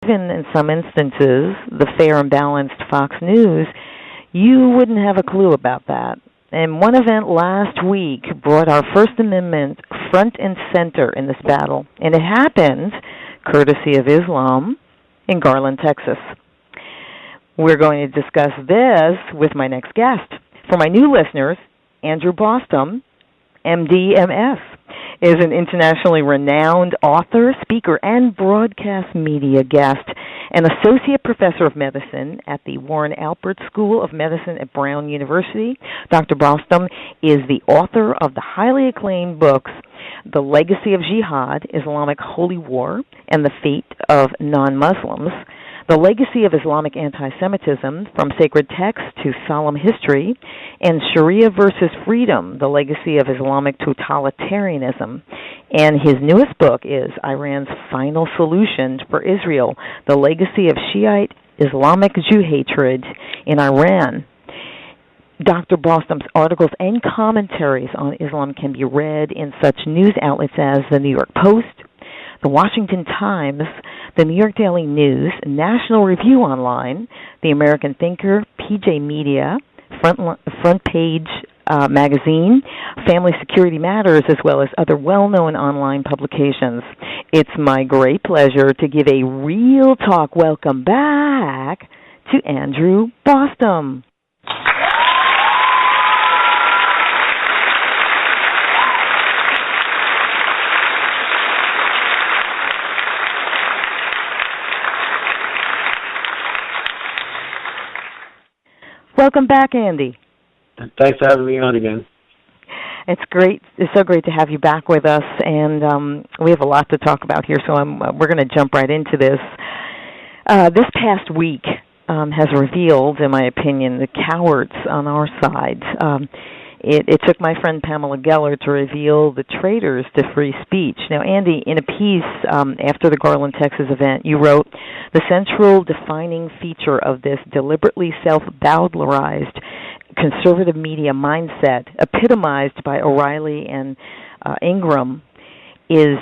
even in some instances, the fair and balanced Fox News, you wouldn't have a clue about that. And one event last week brought our First Amendment front and center in this battle, and it happened courtesy of Islam in Garland, Texas. We're going to discuss this with my next guest. For my new listeners, Andrew Bostom, MD, MS, is an internationally renowned author, speaker, and broadcast media guest, an associate professor of medicine at the Warren Alpert School of Medicine at Brown University. Dr. Bostom is the author of the highly acclaimed books, The Legacy of Jihad, Islamic Holy War, and the Fate of Non-Muslims, The Legacy of Islamic Anti-Semitism, From Sacred Text to Solemn History, and Sharia versus Freedom, The Legacy of Islamic Totalitarianism. And his newest book is Iran's Final Solution for Israel, The Legacy of Shiite Islamic Jew Hatred in Iran. Dr. Bostom's articles and commentaries on Islam can be read in such news outlets as the New York Post, the Washington Times, the New York Daily News, National Review Online, the American Thinker, PJ Media, Front Page Magazine, Family Security Matters, as well as other well-known online publications. It's my great pleasure to give a Real Talk welcome back to Andrew Bostom. Welcome back, Andy. Thanks for having me on again. It's great. It's so great to have you back with us, and we have a lot to talk about here, so we're going to jump right into this. This past week has revealed, in my opinion, the cowards on our side. It took my friend Pamela Geller to reveal the traitors to free speech. Now, Andy, in a piece after the Garland, Texas event, you wrote, the central defining feature of this deliberately self-bowdlerized conservative media mindset, epitomized by O'Reilly and Ingram, is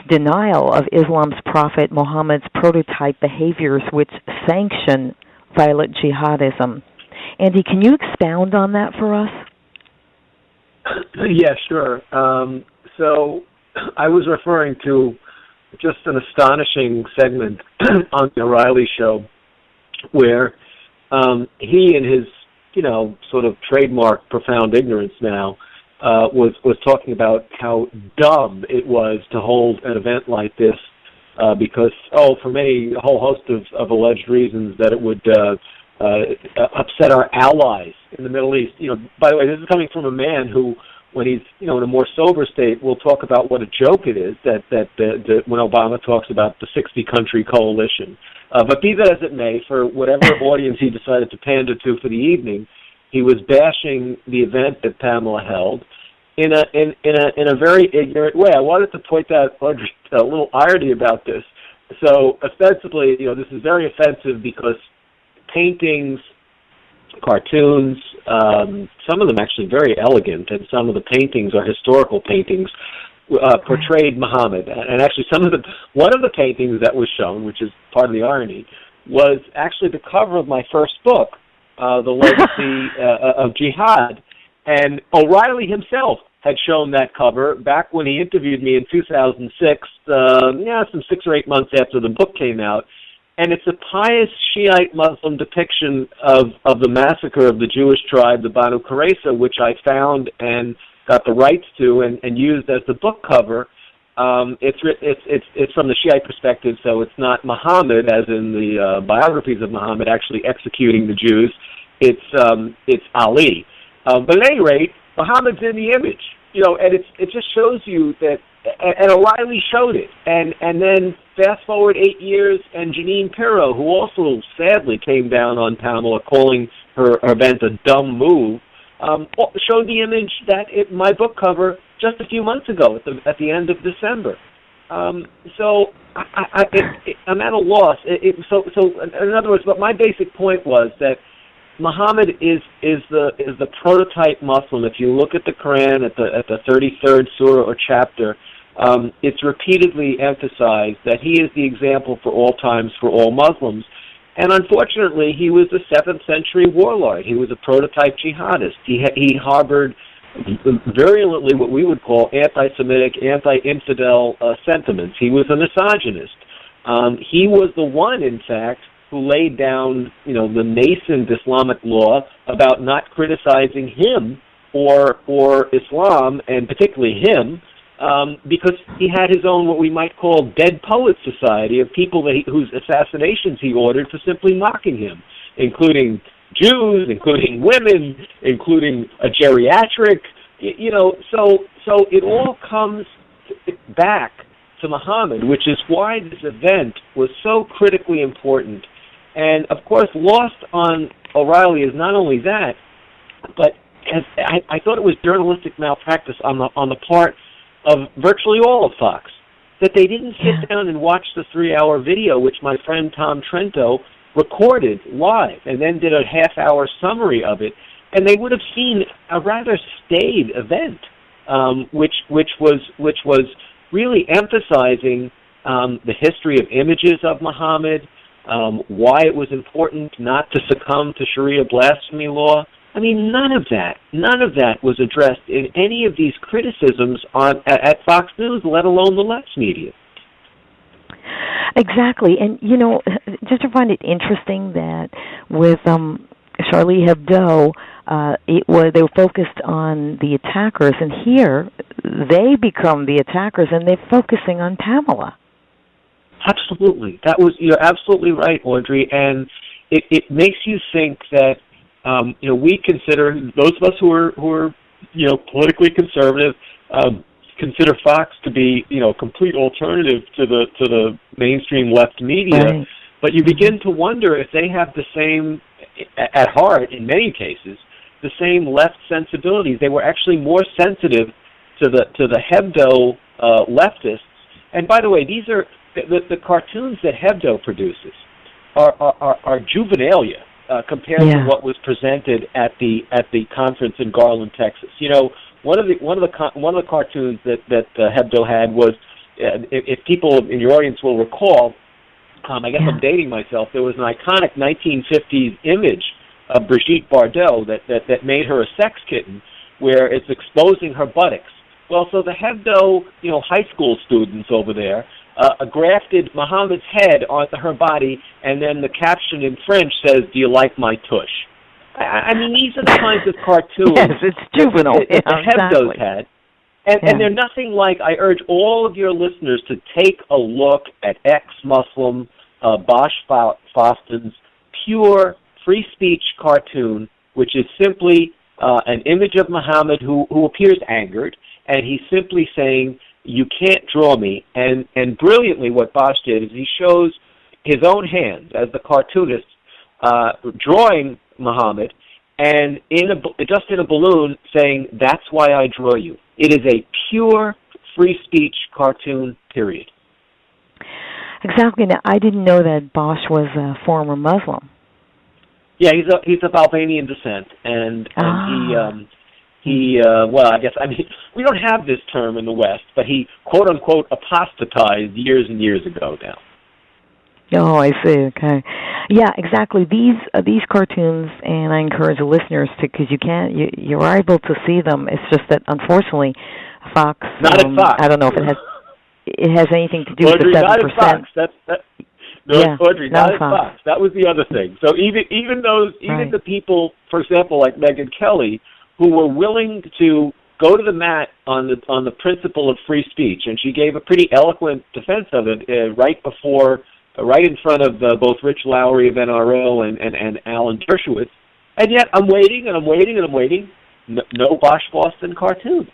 denial of Islam's prophet Muhammad's prototype behaviors which sanction violent jihadism. Andy, can you expound on that for us? Yeah, sure. So I was referring to just an astonishing segment on the O'Reilly show where he and his, sort of trademark profound ignorance now was talking about how dumb it was to hold an event like this because, for many, a whole host of alleged reasons that it would upset our allies in the Middle East. By the way, this is coming from a man who, when he's in a more sober state, will talk about what a joke it is that when Obama talks about the 60-country coalition. But be that as it may, for whatever audience he decided to pander to for the evening, he was bashing the event that Pamela held in a very ignorant way. I wanted to point out, Audrey, a little irony about this. So ostensibly, this is very offensive because paintings, cartoons, some of them actually very elegant, and some of the paintings are historical paintings, portrayed Muhammad. And actually one of the paintings that was shown, which is part of the irony, was actually the cover of my first book, The Legacy of Jihad. And O'Reilly himself had shown that cover back when he interviewed me in 2006, some 6 or 8 months after the book came out. And it's a pious Shiite Muslim depiction of the massacre of the Jewish tribe, the Banu Qurayza, which I found and got the rights to and used as the book cover. It's from the Shiite perspective, so it's not Muhammad, as in the biographies of Muhammad, actually executing the Jews. It's Ali. But at any rate, Muhammad's in the image, and it just shows you that. And O'Reilly showed it. And then fast forward 8 years, and Janine Pirro, who also sadly came down on Pamela, calling her event a dumb move, showed the image my book cover just a few months ago at the end of December. So I'm at a loss. So in other words, but my basic point was that Muhammad is the prototype Muslim. If you look at the Quran at the 33rd surah or chapter, it's repeatedly emphasized that he is the example for all times for all Muslims. And unfortunately, he was a 7th century warlord. He was a prototype jihadist. He harbored virulently what we would call anti-Semitic, anti-infidel sentiments. He was a misogynist. He was the one, in fact, who laid down, the nascent Islamic law about not criticizing him or Islam, and particularly him, because he had his own, what we might call, dead poet society of people whose assassinations he ordered for simply mocking him, including Jews, including women, including a geriatric, so it all comes back to Muhammad, which is why this event was so critically important. And, of course, lost on O'Reilly is not only that, but I thought it was journalistic malpractice on the part of virtually all of Fox, that they didn't sit down and watch the 3-hour video, which my friend Tom Trento recorded live, and then did a half-hour summary of it, and they would have seen a rather staid event, which was really emphasizing the history of images of Muhammad, why it was important not to succumb to Sharia blasphemy law. I mean, none of that was addressed in any of these criticisms at Fox News, let alone the left media. Exactly, and just to find it interesting that with Charlie Hebdo, they were focused on the attackers, and here they become the attackers, and they're focusing on Pamela. Absolutely, you're absolutely right, Audrey, and it makes you think that. We consider, those of us who are politically conservative, consider Fox to be, a complete alternative to the mainstream left media. Right. But you begin to wonder if they have the same, at heart, in many cases, the same left sensibilities. They were actually more sensitive to the Hebdo leftists. And by the way, these are the cartoons that Hebdo produces are juvenilia. Compared to what was presented at the conference in Garland, Texas. One of the cartoons that Hebdo had was, if people in your audience will recall, I guess I'm dating myself. There was an iconic 1950s image of Brigitte Bardot that made her a sex kitten, where it's exposing her buttocks. Well, so the Hebdo, high school students over there, grafted Muhammad's head onto her body, and then the caption in French says, "Do you like my tush?" I mean, these are the kinds of cartoons yes, it's juvenile. that the Hebdos had. And they're nothing like, I urge all of your listeners to take a look at ex-Muslim Bosch Foston's pure free speech cartoon, which is simply an image of Muhammad who appears angered, and he's simply saying, "You can't draw me." And brilliantly what Bosch did is he shows his own hand as the cartoonist drawing Muhammad, and just in a balloon saying, "That's why I draw you." It is a pure free speech cartoon, period. Exactly. Now, I didn't know that Bosch was a former Muslim. Yeah, he's of Albanian descent, and he I guess, we don't have this term in the West, but he, quote unquote, apostatized years and years ago now. Oh, I see. Okay, yeah, exactly. These cartoons, and I encourage the listeners to, because you're able to see them. It's just that unfortunately, Fox. Not at Fox. I don't know if it has anything to do Audrey, with the 7%. Not at Fox. Audrey, not at Fox. That was the other thing. So even the people, for example, like Megyn Kelly, who were willing to go to the mat on the principle of free speech, and she gave a pretty eloquent defense of it right in front of both Rich Lowry of NRO and Alan Dershowitz. And yet I'm waiting. No Bosch Boston cartoon.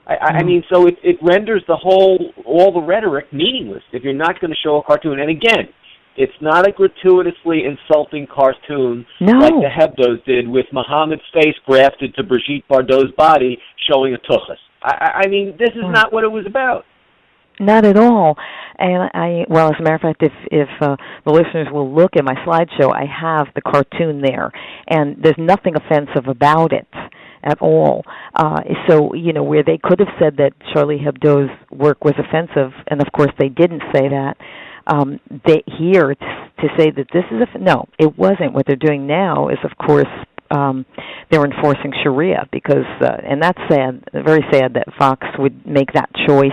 I mean, so it renders all the rhetoric meaningless if you're not going to show a cartoon. And again, it's not a gratuitously insulting cartoon like the Hebdos did with Muhammad's face grafted to Brigitte Bardot's body showing a tuchus. I mean, this is not what it was about. Not at all. And as a matter of fact, if the listeners will look at my slideshow, I have the cartoon there, and there's nothing offensive about it. at all. So, where they could have said that Charlie Hebdo's work was offensive, and of course they didn't say that, here to say that this is no, it wasn't. What they're doing now is, of course, they're enforcing Sharia because, and that's sad, very sad that Fox would make that choice.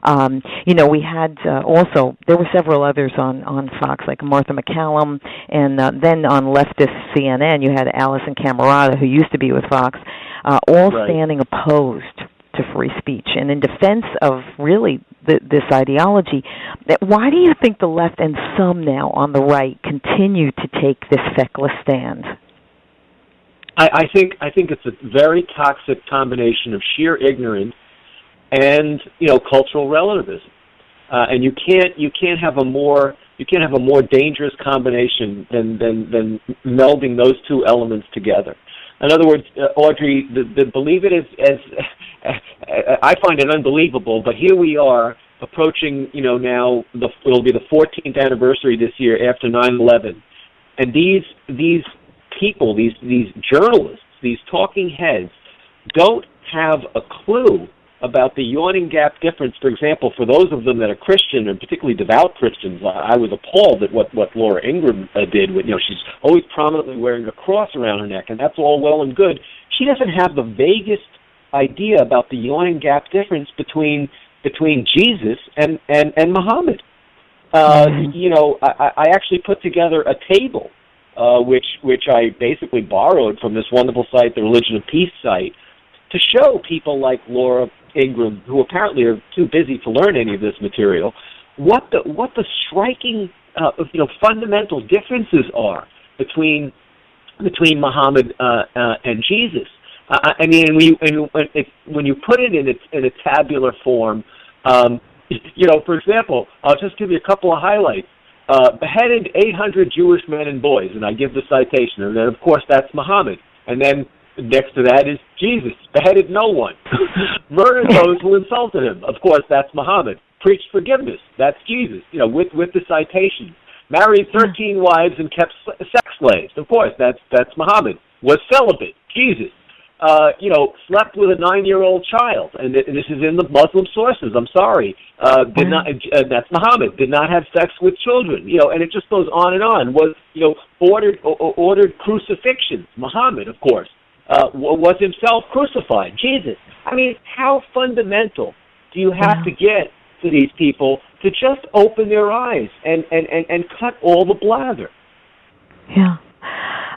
We had also, there were several others on Fox, like Martha McCallum, and then on leftist CNN, you had Alison Camerata, who used to be with Fox, all right. standing opposed to free speech and in defense of really this ideology. Why do you think the left and some now on the right continue to take this feckless stand? I think it's a very toxic combination of sheer ignorance and cultural relativism, and you can't have a more dangerous combination than melding those two elements together. In other words, Audrey, believe it as I find it unbelievable, but here we are approaching now it'll be the 14th anniversary this year after 9/11, and these people, these journalists, these talking heads, don't have a clue about the yawning gap difference. For example, for those of them that are Christian, and particularly devout Christians, I was appalled at what Laura Ingraham did. She's always prominently wearing a cross around her neck, and that's all well and good. She doesn't have the vaguest idea about the yawning gap difference between Jesus and Muhammad. I actually put together a table, which I basically borrowed from this wonderful site, the Religion of Peace site, to show people like Laura Ingraham, who apparently are too busy to learn any of this material, what the striking fundamental differences are between Muhammad and Jesus. I mean, when you put it in a tabular form, for example, I'll just give you a couple of highlights. Beheaded 800 Jewish men and boys, and I give the citation, and then of course that's Muhammad, and then next to that is Jesus, beheaded no one. Murdered those who insulted him, of course that's Muhammad. Preached forgiveness, that's Jesus, with the citation. Married 13 wives and kept sex slaves, of course that's Muhammad. Was celibate, Jesus. Slept with a 9-year-old child, and this is in the Muslim sources. I'm sorry, that's Muhammad. Did not have sex with children, and it just goes on and on. Was ordered crucifixion, Muhammad, of course. Was himself crucified, Jesus. I mean, how fundamental do you have to get to these people to just open their eyes and cut all the blather? Yeah.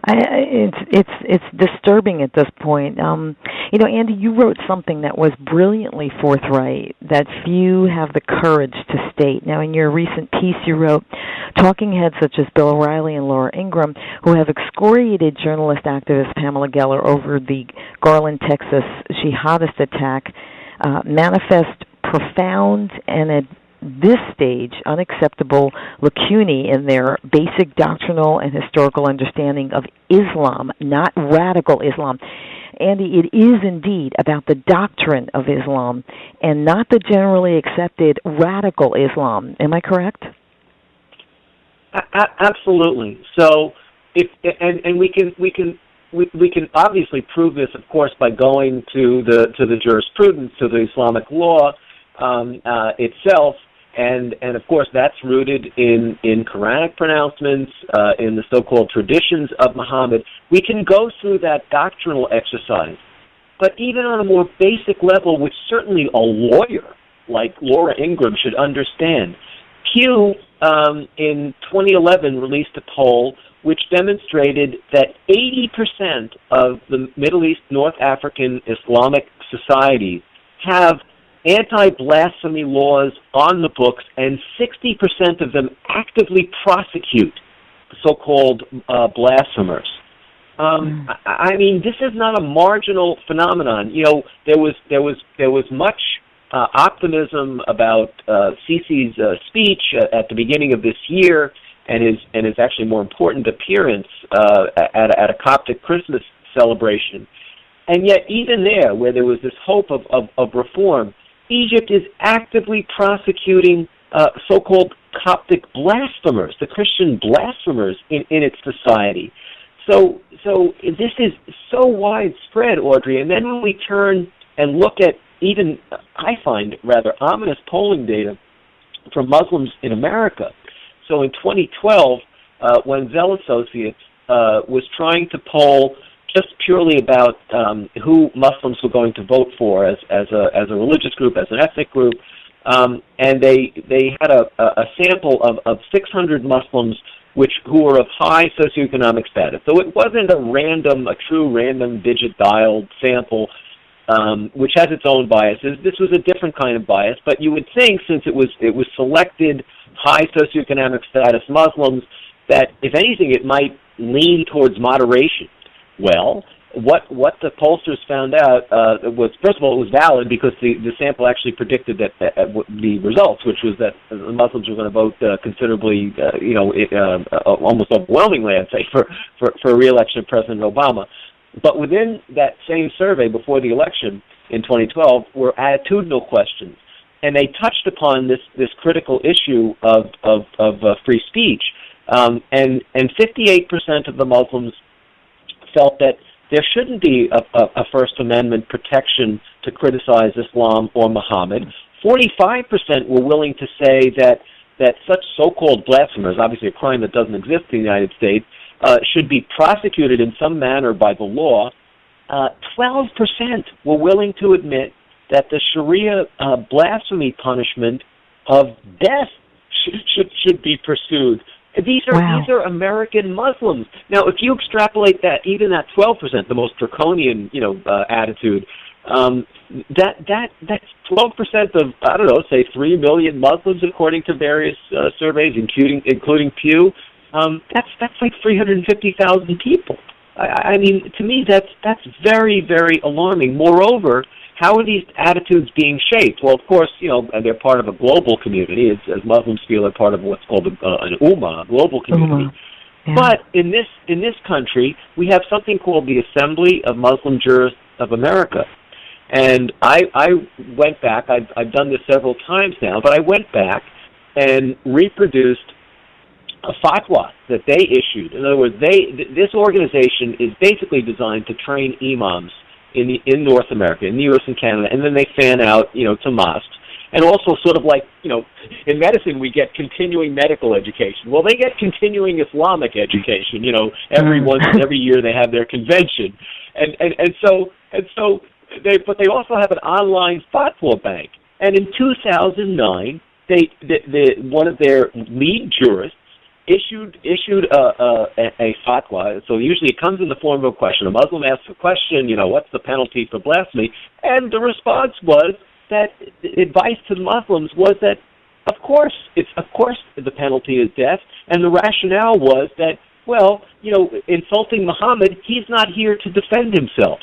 It's disturbing at this point. Andy, you wrote something that was brilliantly forthright that few have the courage to state. Now, in your recent piece, you wrote, talking heads such as Bill O'Reilly and Laura Ingraham, who have excoriated journalist activist Pamela Geller over the Garland, Texas jihadist attack, manifest profound and at this stage unacceptable lacunae in their basic doctrinal and historical understanding of Islam, not radical Islam. Andy, it is indeed about the doctrine of Islam and not the generally accepted radical Islam. Am I correct? Absolutely. So, we can obviously prove this, of course, by going to the jurisprudence, to the Islamic law itself. And of course, that's rooted in Quranic pronouncements, in the so-called traditions of Muhammad. We can go through that doctrinal exercise. But even on a more basic level, which certainly a lawyer like Laura Ingraham should understand, Pew in 2011 released a poll which demonstrated that 80% of the Middle East, North African Islamic societies have anti-blasphemy laws on the books, and 60% of them actively prosecute so-called blasphemers. I mean, this is not a marginal phenomenon. There was much optimism about Sisi's speech at the beginning of this year, and his actually more important appearance at a Coptic Christmas celebration. And yet, even there, where there was this hope of reform, Egypt is actively prosecuting so-called Coptic blasphemers, the Christian blasphemers in its society. So this is so widespread, Audrey. And then when we turn and look at even, I find, rather ominous polling data from Muslims in America. So in 2012, when Zell Associates was trying to poll just purely about who Muslims were going to vote for as a religious group, as an ethnic group, and they had a sample of 600 Muslims who were of high socioeconomic status. So it wasn't a true random digit dialed sample, which has its own biases. This was a different kind of bias, but you would think, since it was selected high socioeconomic status Muslims, that if anything it might lean towards moderation. Well, what the pollsters found out was, first of all, it was valid because the sample actually predicted that the results, which was that the Muslims were going to vote considerably, almost overwhelmingly, I'd say, for a re-election of President Obama. But within that same survey before the election in 2012 were attitudinal questions, and they touched upon this critical issue of free speech, and 58% of the Muslims felt that there shouldn't be a First Amendment protection to criticize Islam or Muhammad. 45% were willing to say that such so-called blasphemers, obviously a crime that doesn't exist in the United States, should be prosecuted in some manner by the law. 12% were willing to admit that the Sharia blasphemy punishment of death should be pursued. These are American Muslims. Now, if you extrapolate that, even that 12%, the most draconian, attitude, that's 12% of, I don't know, say 3 million Muslims, according to various surveys, including Pew. That's like 350,000 people. I mean, to me, that's very, very alarming. Moreover, how are these attitudes being shaped? Well, of course, they're part of a global community, as Muslims feel they're part of what's called an ummah, a global community. Yeah. But in this country, we have something called the Assembly of Muslim Jurists of America. And I went back, I've done this several times now, but I went back and reproduced a fatwa that they issued. In other words, this organization is basically designed to train imams in North America, in the U.S. and Canada, and then they fan out, to mosques. And also sort of like, in medicine we get continuing medical education. Well, they get continuing Islamic education, every year they have their convention. But they also have an online fatwa bank. And in 2009, one of their lead jurists issued a fatwa. So usually it comes in the form of a question. A Muslim asks a question, what's the penalty for blasphemy? And the response was that advice to the Muslims was that, of course the penalty is death. And the rationale was that, insulting Muhammad, he's not here to defend himself.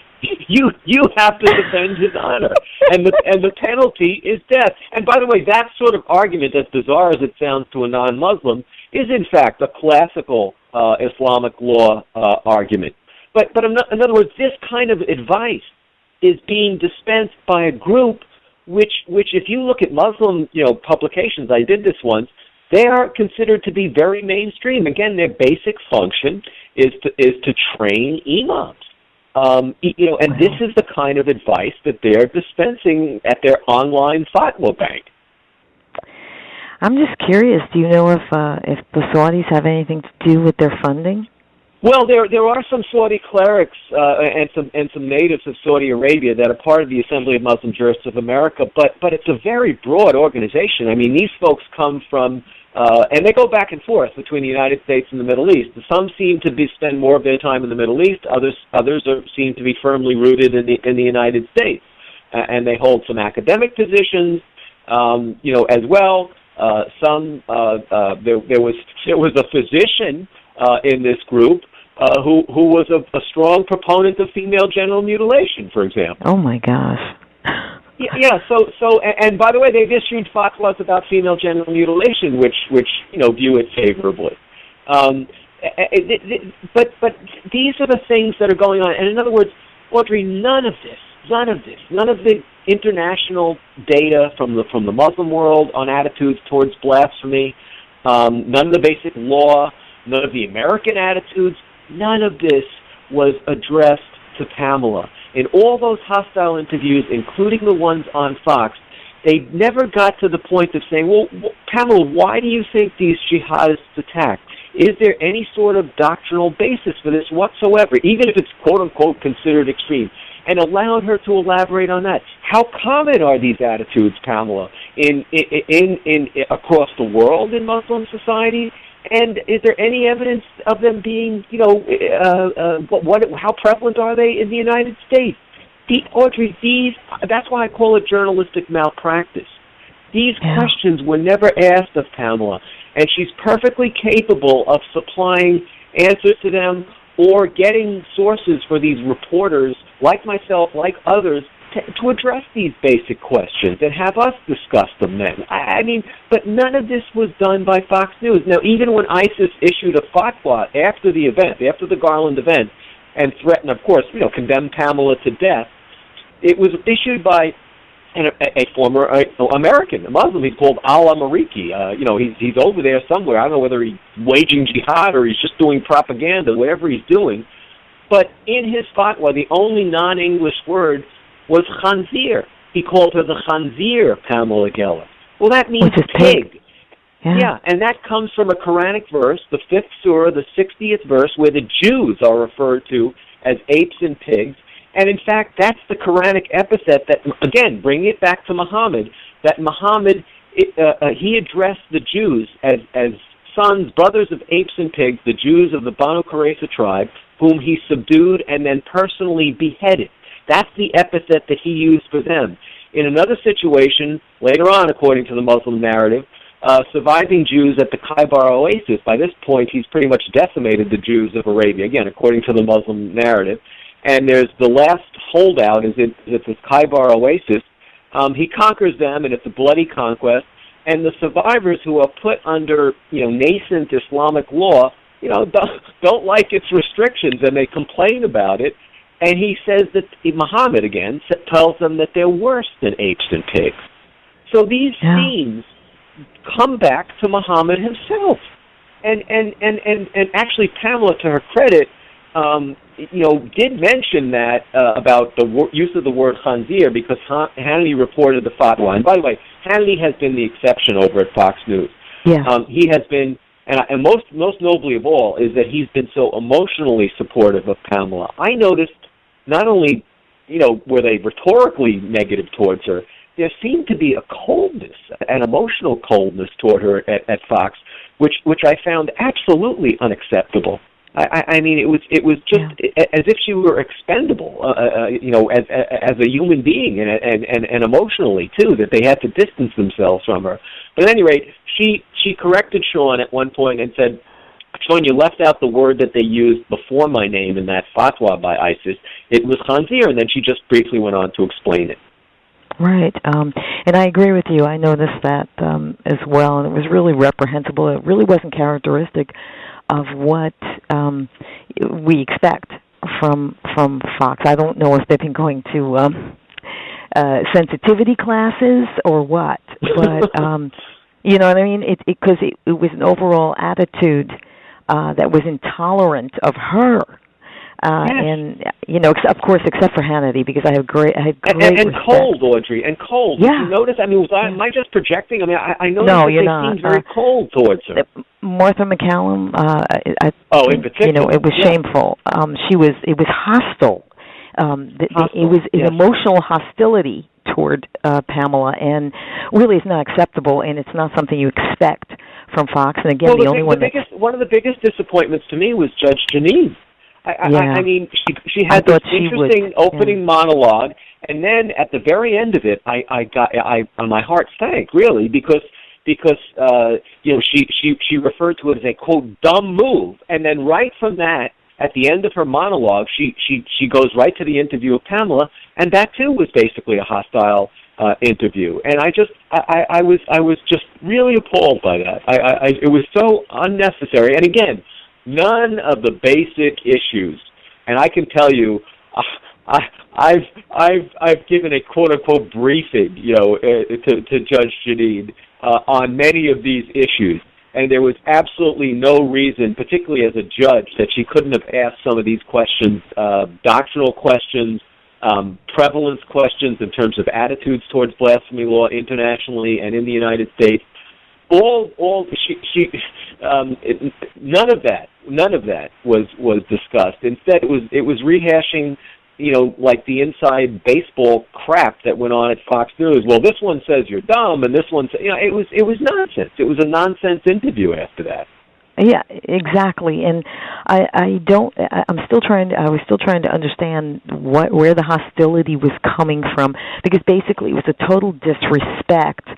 You have to defend his honor, and the penalty is death. And by the way, that sort of argument, as bizarre as it sounds to a non-Muslim, is in fact a classical Islamic law argument. But in other words, this kind of advice is being dispensed by a group which if you look at Muslim publications, I did this once, they are considered to be very mainstream. Again, their basic function is to train imams. And this is the kind of advice that they're dispensing at their online fatwa bank. I'm just curious. Do you know if the Saudis have anything to do with their funding? Well, there are some Saudi clerics and some natives of Saudi Arabia that are part of the Assembly of Muslim Jurists of America, but it's a very broad organization. I mean, these folks come from and they go back and forth between the United States and the Middle East. Some seem to spend more of their time in the Middle East. Others seem to be firmly rooted in the United States, and they hold some academic positions, as well. There was a physician in this group who was a strong proponent of female genital mutilation, for example. Oh my gosh. Yeah. So, and by the way, they've issued fatwas about female genital mutilation, which view it favorably. But these are the things that are going on. And in other words, Audrey, none of the international data from the Muslim world on attitudes towards blasphemy, none of the basic law, none of the American attitudes, none of this was addressed to Pamela. In all those hostile interviews, including the ones on Fox, they never got to the point of saying, well, Pamela, why do you think these jihadists attacked? Is there any sort of doctrinal basis for this whatsoever, even if it's quote-unquote considered extreme? And allowed her to elaborate on that. How common are these attitudes, Pamela, in across the world in Muslim society? And is there any evidence of them being, how prevalent are they in the United States? Audrey, that's why I call it journalistic malpractice. These questions were never asked of Pamela, and she's perfectly capable of supplying answers to them or getting sources for these reporters, like myself, like others, to address these basic questions and have us discuss them then. But none of this was done by Fox News. Now, even when ISIS issued a fatwa after the event, after the Garland event, and threatened, of course, condemned Pamela to death, it was issued by a former American, a Muslim. He's called Al-Amariki. He's over there somewhere. I don't know whether he's waging jihad or he's just doing propaganda, whatever he's doing. But in his fatwa, the only non-English word was khanzir. He called her the khanzir, Pamela Geller. Well, that means pig. Yeah, and that comes from a Quranic verse, the 5th surah, the 60th verse, where the Jews are referred to as apes and pigs. And in fact, that's the Quranic epithet that, again, bringing it back to Muhammad, that Muhammad, he addressed the Jews as sons, brothers of apes and pigs, the Jews of the Banu Qurayza tribe, whom he subdued and then personally beheaded. That's the epithet that he used for them. In another situation, later on, according to the Muslim narrative, surviving Jews at the Khaybar Oasis, by this point he's pretty much decimated the Jews of Arabia, again, according to the Muslim narrative. And there's the last holdout is this Khaybar Oasis. He conquers them, and it's a bloody conquest. And the survivors who are put under, nascent Islamic law, don't like its restrictions, and they complain about it. And he says that Muhammad, again, tells them that they're worse than apes and pigs. So these themes come back to Muhammad himself. And actually, Pamela, to her credit, did mention that about the use of the word khanzir, because Hannity reported the fatwa. And by the way, Hannity has been the exception over at Fox News. Yeah. He has been, and most nobly of all, is that he's been so emotionally supportive of Pamela. I noticed not only, were they rhetorically negative towards her, there seemed to be a coldness, an emotional coldness toward her at Fox, which I found absolutely unacceptable. It was just as if she were expendable, as a human being, and emotionally too, that they had to distance themselves from her. But at any rate, she corrected Sean at one point and said, "Sean, you left out the word that they used before my name in that fatwa by ISIS. It was khanzir," and then she just briefly went on to explain it. Right, and I agree with you. I noticed that as well, and it was really reprehensible. It really wasn't characteristic of what we expect from Fox. I don't know if they've been going to sensitivity classes or what, but you know what I mean? Because it was an overall attitude that was intolerant of her. And of course, except for Hannity, because I had great and cold, Audrey, and cold. Yeah. Did you notice? Am I just projecting? I noticed that they seemed very cold towards her. Martha McCallum. In particular, it was shameful. It was hostile. It was emotional hostility toward Pamela, and really is not acceptable, and it's not something you expect from Fox. And again, one of the biggest disappointments to me was Judge Janine. She had this interesting opening monologue, and then at the very end of it, my heart sank, really, because she referred to it as a quote dumb move, and then right from that, at the end of her monologue, she goes right to the interview of Pamela, and that too was basically a hostile interview, and I was just really appalled by that. It was so unnecessary, and again, none of the basic issues, and I can tell you, I've given a quote unquote briefing, to Judge Janine on many of these issues, and there was absolutely no reason, particularly as a judge, that she couldn't have asked some of these questions, doctrinal questions, prevalence questions in terms of attitudes towards blasphemy law internationally and in the United States. None of that was discussed. Instead, it was rehashing, like the inside baseball crap that went on at Fox News. Well, this one says you're dumb, and this one says, it was nonsense. It was a nonsense interview after that. Yeah, exactly. And I was still trying to understand where the hostility was coming from, because basically it was a total disrespect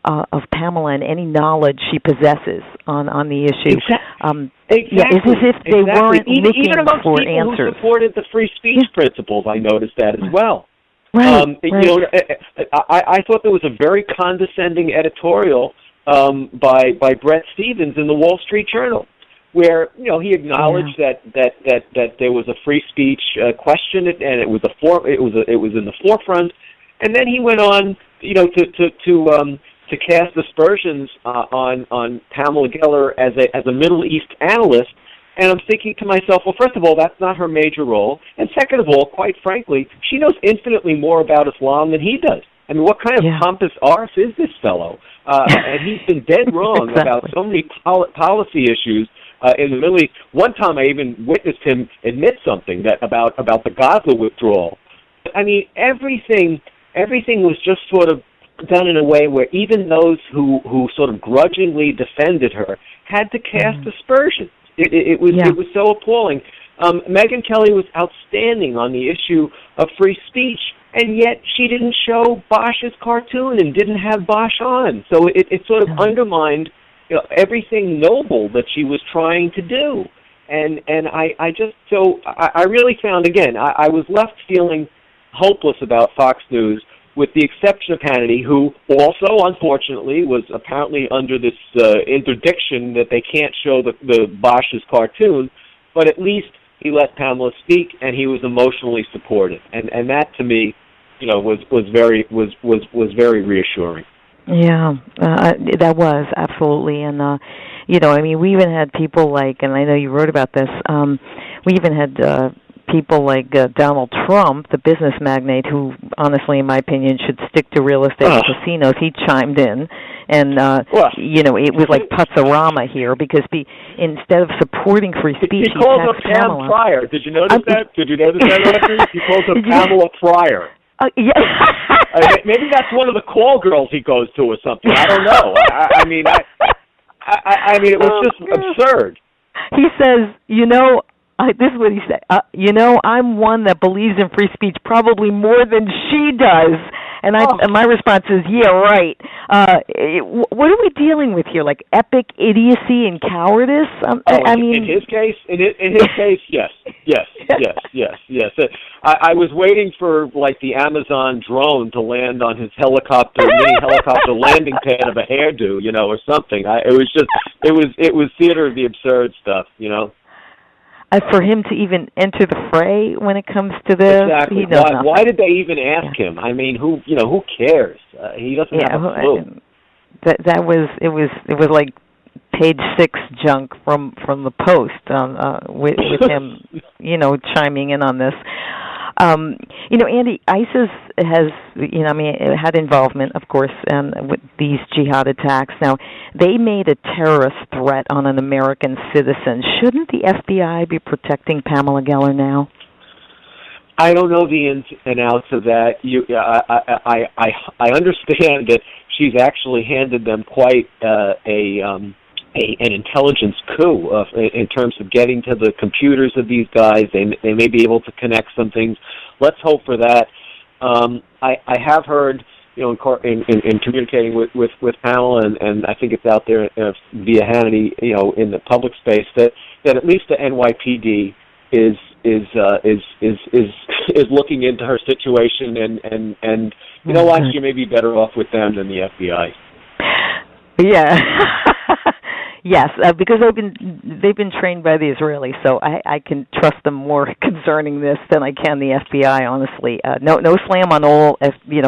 of Pamela and any knowledge she possesses on the issue. Exactly. Yeah, it's as if they weren't looking for answers. Who supported the free speech principles, I noticed that as well. Right. I thought there was a very condescending editorial by Bret Stephens in the Wall Street Journal, where he acknowledged that there was a free speech question, and it was in the forefront, and then he went on to cast aspersions on Pamela Geller as a Middle East analyst. And I'm thinking to myself, well, first of all, that's not her major role, and second of all, quite frankly, she knows infinitely more about Islam than he does. I mean, what kind of pompous arse is this fellow? And he's been dead wrong about so many policy issues in the Middle East. One time I even witnessed him admit something about the Gaza withdrawal. I mean, everything was just sort of done in a way where even those who sort of grudgingly defended her had to cast aspersions. It was so appalling. Megyn Kelly was outstanding on the issue of free speech, and yet she didn't show Bosch's cartoon and didn't have Bosch on. So it sort of undermined everything noble that she was trying to do. And I really found, again, I was left feeling hopeless about Fox News, with the exception of Hannity, who also, unfortunately, was apparently under this interdiction that they can't show the Bosch's cartoon, but at least he let Pamela speak, and he was emotionally supportive, and that to me, was very reassuring. Yeah, that was absolutely, and I mean, we even had people like, and I know you wrote about this. We even had people like Donald Trump, the business magnate, who, honestly, in my opinion, should stick to real estate and casinos. He chimed in, and it was like Putzarama here, because instead of supporting free speech, he calls her Pam Pryor. Did you notice that? Did you notice that, Audrey? He calls her Pamela Pryor. Yeah. Maybe that's one of the call girls he goes to or something. I don't know. I mean, it was just absurd. He says, this is what he said. I'm one that believes in free speech probably more than she does. And my response is, yeah, right. What are we dealing with here? Like epic idiocy and cowardice? I mean, in his case, yes. I was waiting for like the Amazon drone to land on his mini helicopter landing pad of a hairdo, or something. It was theater of the absurd stuff, For him to even enter the fray when it comes to this, exactly. He knows nothing. Why did they even ask him? I mean, who cares? He doesn't have a clue. That was like page 6 junk from the Post with him, chiming in on this. Andy, ISIS has, it had involvement, of course, with these jihad attacks. Now, they made a terrorist threat on an American citizen. Shouldn't the FBI be protecting Pamela Geller now? I don't know the ins and outs of that. I understand that she's actually handed them quite an intelligence coup in terms of getting to the computers of these guys. They may be able to connect some things. Let's hope for that. I have heard, in communicating with Pamela, and I think it's out there via Hannity, in the public space, that at least the NYPD is looking into her situation, and what, you may be better off with them than the FBI. Yeah. Yes, because they've been trained by the Israelis, so I can trust them more concerning this than I can the FBI. Honestly, no slam on all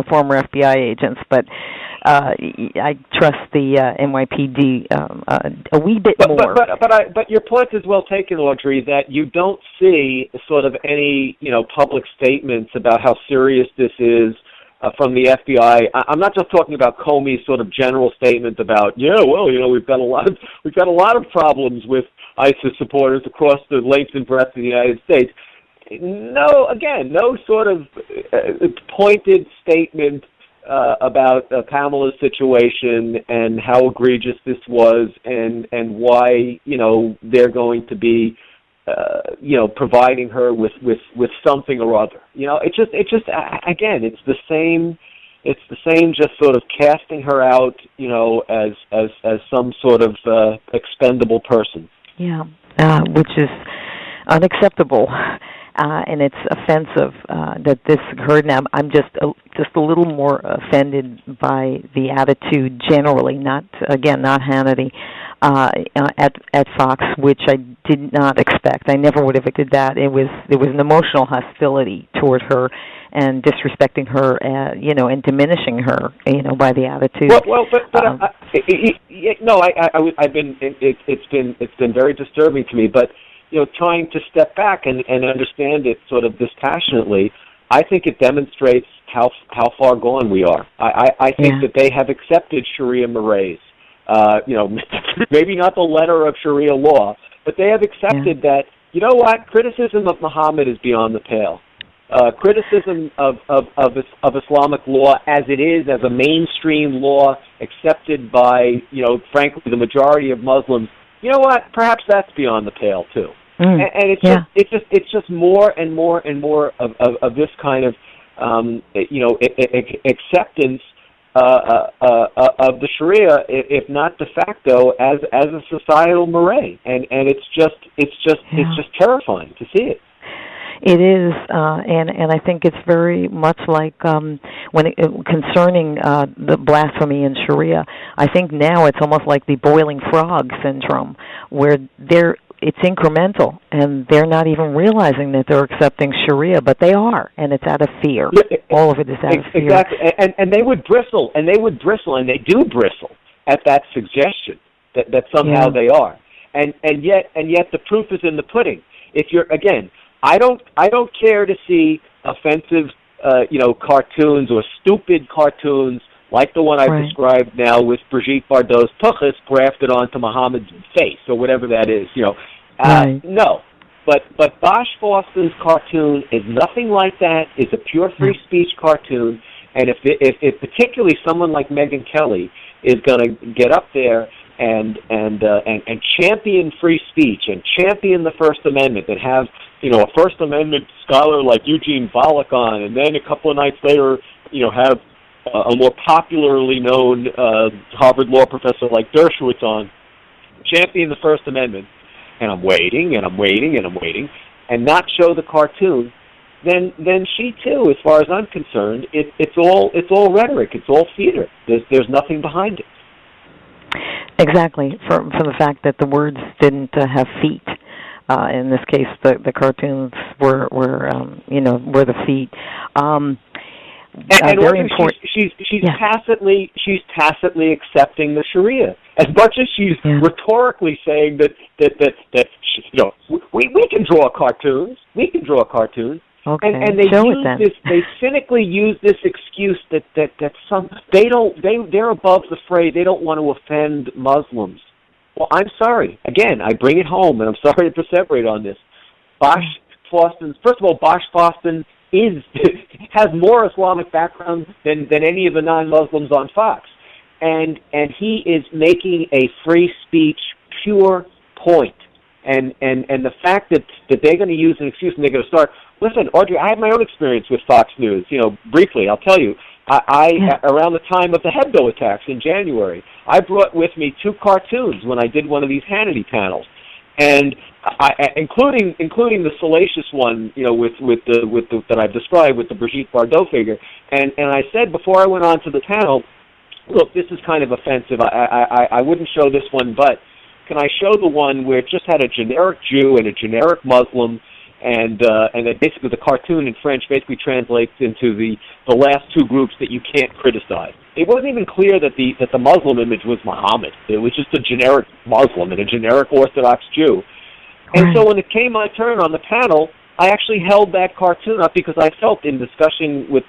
former FBI agents, but I trust the NYPD a wee bit more. But your point is well taken, Audrey, that you don't see sort of any public statements about how serious this is from the FBI. I'm not just talking about Comey's sort of general statement about we've got a lot of problems with ISIS supporters across the length and breadth of the United States. No sort of pointed statement about Pamela's situation and how egregious this was, and why they're going to be providing her with something or other. It's just again, it's the same just sort of casting her out as some sort of expendable person. Yeah, which is unacceptable. And it's offensive that this occurred. Now, I'm just a little more offended by the attitude generally, not Hannity, at Fox, which I did not expect. I never would have expected that. There was an emotional hostility toward her and disrespecting her, and diminishing her, by the attitude. It's been very disturbing to me, but. Trying to step back and understand it sort of dispassionately, I think it demonstrates how far gone we are. I think that they have accepted Sharia mores. Maybe not the letter of Sharia law, but they have accepted that, criticism of Muhammad is beyond the pale. Criticism of Islamic law as it is, as a mainstream law accepted by, frankly, the majority of Muslims, perhaps that's beyond the pale too. And it's just more and more and more of this kind of acceptance of the Sharia, if not de facto, as a societal mores, and it's just terrifying to see it. It is, and I think it's very much like concerning the blasphemy in Sharia. I think now it's almost like the boiling frog syndrome, where it's incremental, and they're not even realizing that they're accepting Sharia, but they are, and it's out of fear. All of it is out of fear. Exactly, and they would bristle, and they do bristle at that suggestion that somehow they are, and yet the proof is in the pudding. If you're I don't care to see offensive, cartoons or stupid cartoons like the one I described now with Brigitte Bardot's tuchus grafted onto Muhammad's face or whatever that is. No, but Bosch Fawston's cartoon is nothing like that. It's a pure free speech cartoon, and if particularly someone like Megyn Kelly is going to get up there and champion free speech and champion the First Amendment and have a First Amendment scholar like Eugene Volokh on, and then a couple of nights later have a more popularly known Harvard law professor like Dershowitz on, champion the First Amendment, and I'm waiting and not show the cartoon, then she too, as far as I'm concerned, it's all rhetoric, it's all theater. There's nothing behind it. Exactly, from the fact that the words didn't have feet. In this case, the cartoons were the feet. And very important. She's tacitly accepting the Sharia, as much as she's rhetorically saying that we can draw cartoons. We can draw cartoons. Okay. And they cynically use this excuse that they're above the fray. They don't want to offend Muslims. Well, I'm sorry. Again, I bring it home, and I'm sorry to perseverate on this. Bosch Fawston has more Islamic background than any of the non-Muslims on Fox, and he is making a free speech pure point. And the fact that they're going to use an excuse and they're going to start. Listen, Audrey, I had my own experience with Fox News. Briefly, I'll tell you. Around the time of the Hebdo attacks in January, I brought with me 2 cartoons when I did one of these Hannity panels, and including the salacious one, with the that I've described with the Brigitte Bardot figure, and I said before I went on to the panel, look, this is kind of offensive. I wouldn't show this one, but can I show the one where it just had a generic Jew and a generic Muslim, and that basically the cartoon in French basically translates into the last two groups that you can't criticize. It wasn't even clear that the Muslim image was Muhammad. It was just a generic Muslim and a generic Orthodox Jew. And so when it came my turn on the panel, I actually held that cartoon up because I felt in discussion with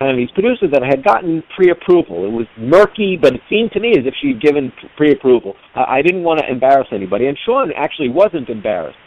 Hannity's producer that I had gotten pre-approval. It was murky, but it seemed to me as if she had given pre-approval. I didn't want to embarrass anybody, and Sean actually wasn't embarrassed.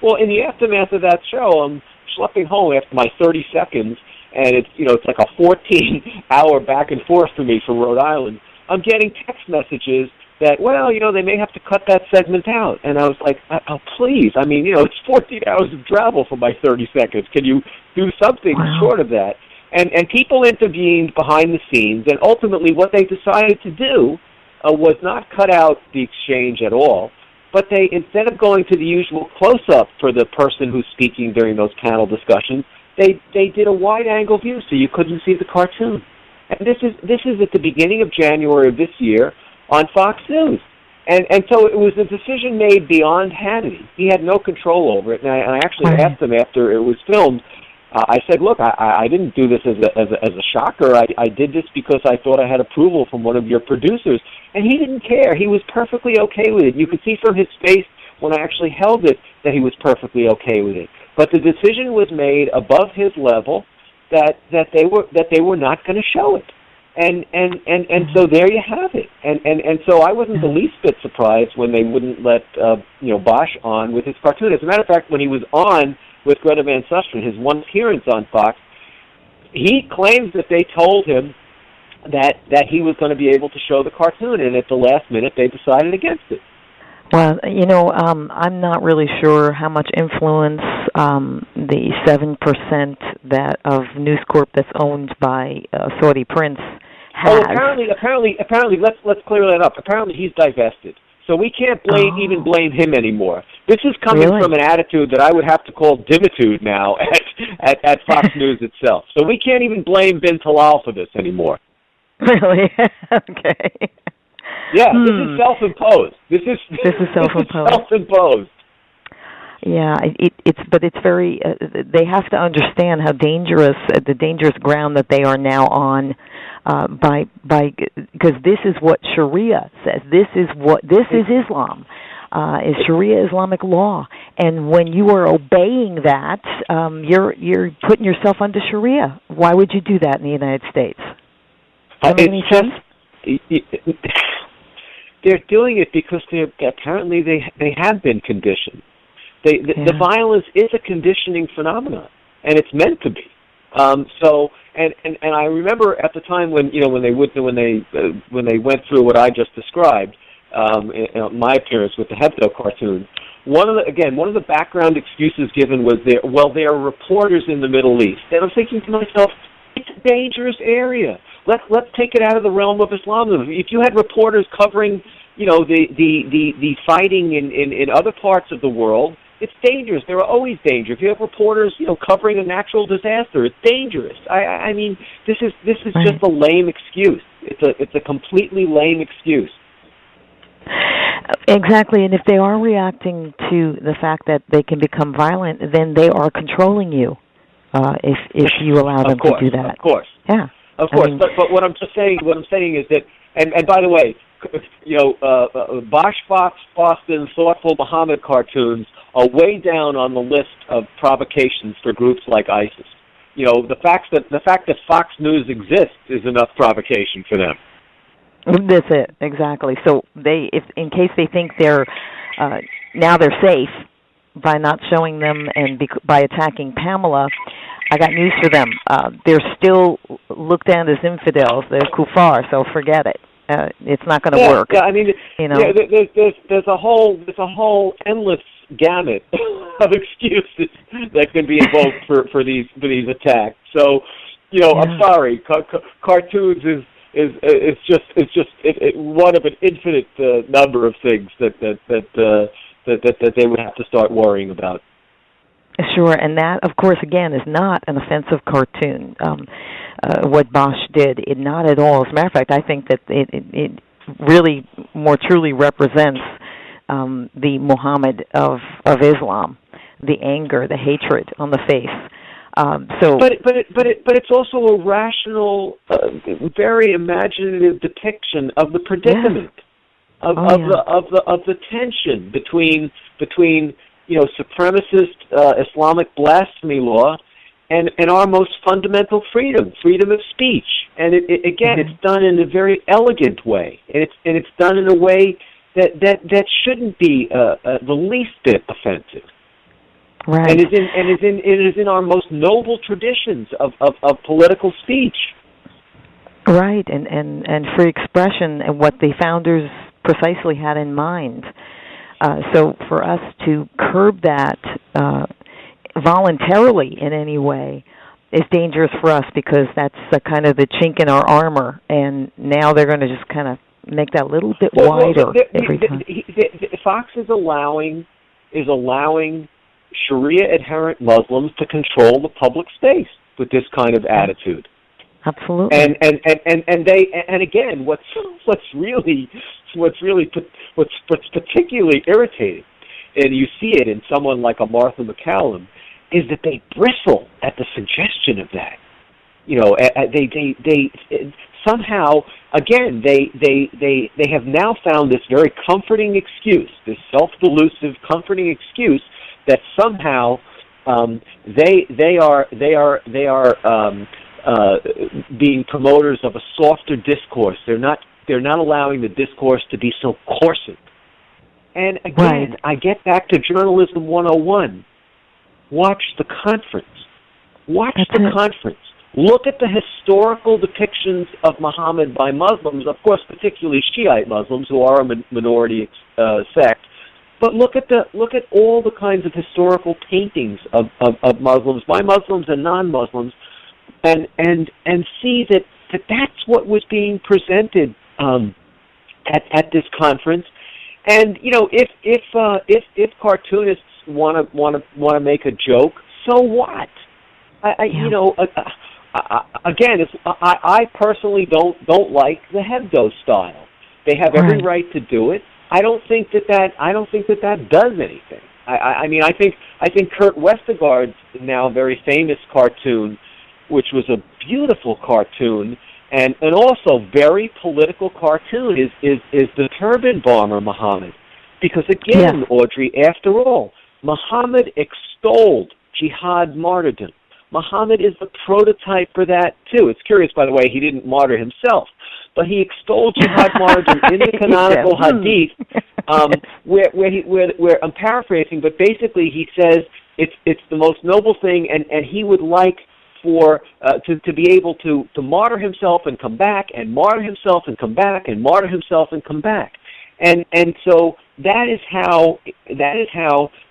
Well, in the aftermath of that show, I'm schlepping home after my 30 seconds, and it's like a 14-hour back and forth for me from Rhode Island. I'm getting text messages that, they may have to cut that segment out. And I was like, oh, please. I mean, it's 14 hours of travel for my 30 seconds. Can you do something short of that? And people intervened behind the scenes, and ultimately what they decided to do was not cut out the exchange at all, but they, instead of going to the usual close-up for the person who's speaking during those panel discussions, they did a wide-angle view so you couldn't see the cartoon. And this is at the beginning of January of this year, on Fox News. And so it was a decision made beyond Hannity. He had no control over it. And I actually asked him after it was filmed, I said, look, I didn't do this as a shocker. I did this because I thought I had approval from one of your producers. And he didn't care. He was perfectly okay with it. You could see from his face when I actually held it that he was perfectly okay with it. But the decision was made above his level that they were not going to show it. And so there you have it. And so I wasn't the least bit surprised when they wouldn't let Bosch on with his cartoon. As a matter of fact, when he was on with Greta Van Susteren, his one appearance on Fox, he claims that they told him that he was going to be able to show the cartoon, and at the last minute they decided against it. Well, I'm not really sure how much influence the 7% that of News Corp that's owned by Saudi Prince has. Oh, apparently, let's clear that up. Apparently, he's divested, so we can't even blame him anymore. This is coming from an attitude that I would have to call dimitude now at Fox News itself. So we can't even blame Bin Talal for this anymore. Really? Okay. Yeah, this is self-imposed. This is self-imposed. Self-imposed. Yeah, it's very. They have to understand how dangerous the dangerous ground that they are now on, because this is what Sharia says. This is Islam. Is Sharia Islamic law, and when you are obeying that, you're putting yourself under Sharia. Why would you do that in the United States? Does that make any sense? They're doing it because apparently they have been conditioned. The violence is a conditioning phenomenon, and it's meant to be. So I remember at the time when they went through what I just described, my appearance with the Hebdo cartoon. One of the background excuses given was there are reporters in the Middle East, and I'm thinking to myself, it's a dangerous area. Let's take it out of the realm of Islam. If you had reporters covering, the fighting in other parts of the world, it's dangerous. There are always danger. If you have reporters, covering a natural disaster, it's dangerous. I mean, this is just a lame excuse. It's a completely lame excuse. Exactly, and if they are reacting to the fact that they can become violent, then they are controlling you. If you allow them to do that, of course, yeah. Of course, but what I'm saying is that, and by the way, Bosch, Fox, Boston, Thoughtful Muhammad cartoons are way down on the list of provocations for groups like ISIS. The fact that Fox News exists is enough provocation for them. That's it, exactly. So if in case they think they're now they're safe by not showing them and by attacking Pamela, I got news for them. They're still looked at as infidels. They're kuffar, so forget it. It's not going to work. Yeah, I mean, there's a whole endless gamut of excuses that can be invoked for these attacks. So, I'm sorry, cartoons is just one of an infinite number of things that they would have to start worrying about. Sure, and that, of course, again, is not an offensive cartoon, what Bosch did. Not at all. As a matter of fact, I think that it really more truly represents the Muhammad of Islam, the anger, the hatred on the face. But it's also a rational, very imaginative depiction of the predicament, of the tension between supremacist Islamic blasphemy law and our most fundamental freedom of speech. And it's done in a very elegant way, and it's done in a way that shouldn't be the least bit offensive. Right. And it is in our most noble traditions of political speech. Right, and free expression, and what the founders precisely had in mind. So for us to curb that voluntarily in any way is dangerous for us, because that's kind of the chink in our armor, and now they're going to just kind of make that a little bit wider every time. Fox is allowing Sharia-adherent Muslims to control the public space with this kind of attitude. Absolutely. And again, what's particularly irritating, and you see it in someone like a Martha McCallum, is that they bristle at the suggestion of that. They somehow, again, they have now found this very comforting excuse, this self-delusive, comforting excuse that somehow they are being promoters of a softer discourse. They're not allowing the discourse to be so coarsened. And again, I get back to Journalism 101. Watch the conference. Conference. Look at the historical depictions of Muhammad by Muslims, of course, particularly Shiite Muslims, who are a minority sect. But look at all the kinds of historical paintings of Muslims by Muslims and non-Muslims, and see that that's what was being presented at this conference. And if cartoonists want to make a joke, so what? I personally don't like the Hebdo style. They have every right to do it. I don't think that does anything. I think Kurt Westergaard's now very famous cartoon, which was a beautiful cartoon and also very political cartoon, is the turban bomber Muhammad. Because again, Audrey, after all, Muhammad extolled jihad martyrdom. Muhammad is the prototype for that too. It's curious, by the way, he didn't martyr himself, but he extolled jihad martyrdom in the canonical hadith, where I'm paraphrasing, but basically he says it's the most noble thing, and he would like for to be able to martyr himself and come back, and martyr himself and come back, and martyr himself and come back, and so that is how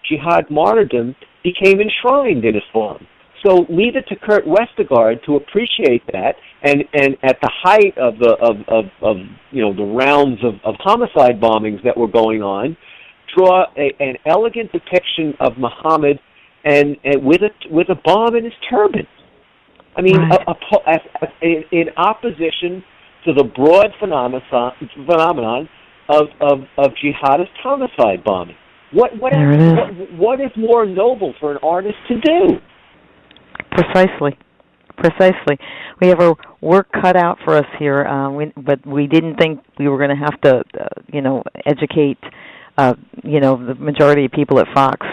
jihad martyrdom became enshrined in Islam. So leave it to Kurt Westergaard to appreciate that, and at the height of the rounds of homicide bombings that were going on, draw an elegant depiction of Muhammad and with a bomb in his turban. I mean, in opposition to the broad phenomenon of jihadist homicide bombing. What is more noble for an artist to do? Precisely. We have our work cut out for us here, but we didn't think we were going to have to, educate, the majority of people at Fox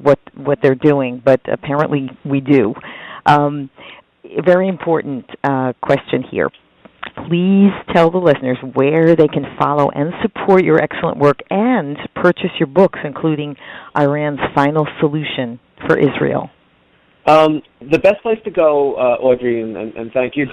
what they're doing. But apparently we do. A very important question here. Please tell the listeners where they can follow and support your excellent work and purchase your books, including Iran's Final Solution for Israel. The best place to go, Audrey, and thank you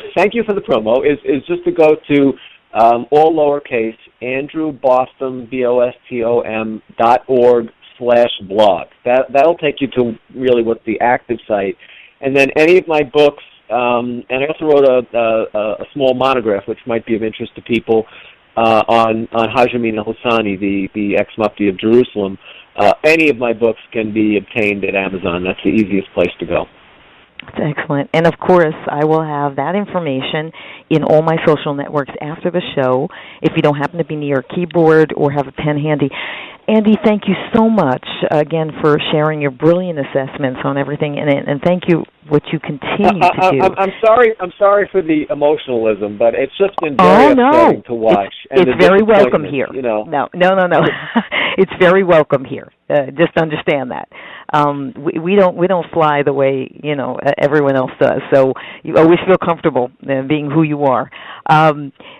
for the promo, is just to go to all lowercase Andrew Bostom BOSTOM.org/blog. That'll take you to really what's the active site, and then any of my books. And I also wrote a small monograph which might be of interest to people on Haj Amin al-Husani, the ex-Mufti of Jerusalem. Any of my books can be obtained at Amazon. That's the easiest place to go. That's excellent. And, of course, I will have that information in all my social networks after the show, if you don't happen to be near a keyboard or have a pen handy. Andy, thank you so much again for sharing your brilliant assessments on everything, and thank you what you continue to do. I'm sorry for the emotionalism, but it's just been very upsetting to watch. It's very welcome here. No. It's very welcome here. Just understand that. We don't fly the way everyone else does. So you always feel comfortable being who you are.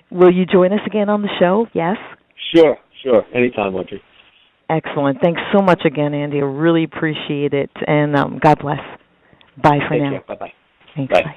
Will you join us again on the show? Yes. Sure. Anytime, Audrey. Excellent. Thanks so much again, Andy. I really appreciate it. And God bless. Bye for now. Bye-bye. Thanks. Bye. Bye.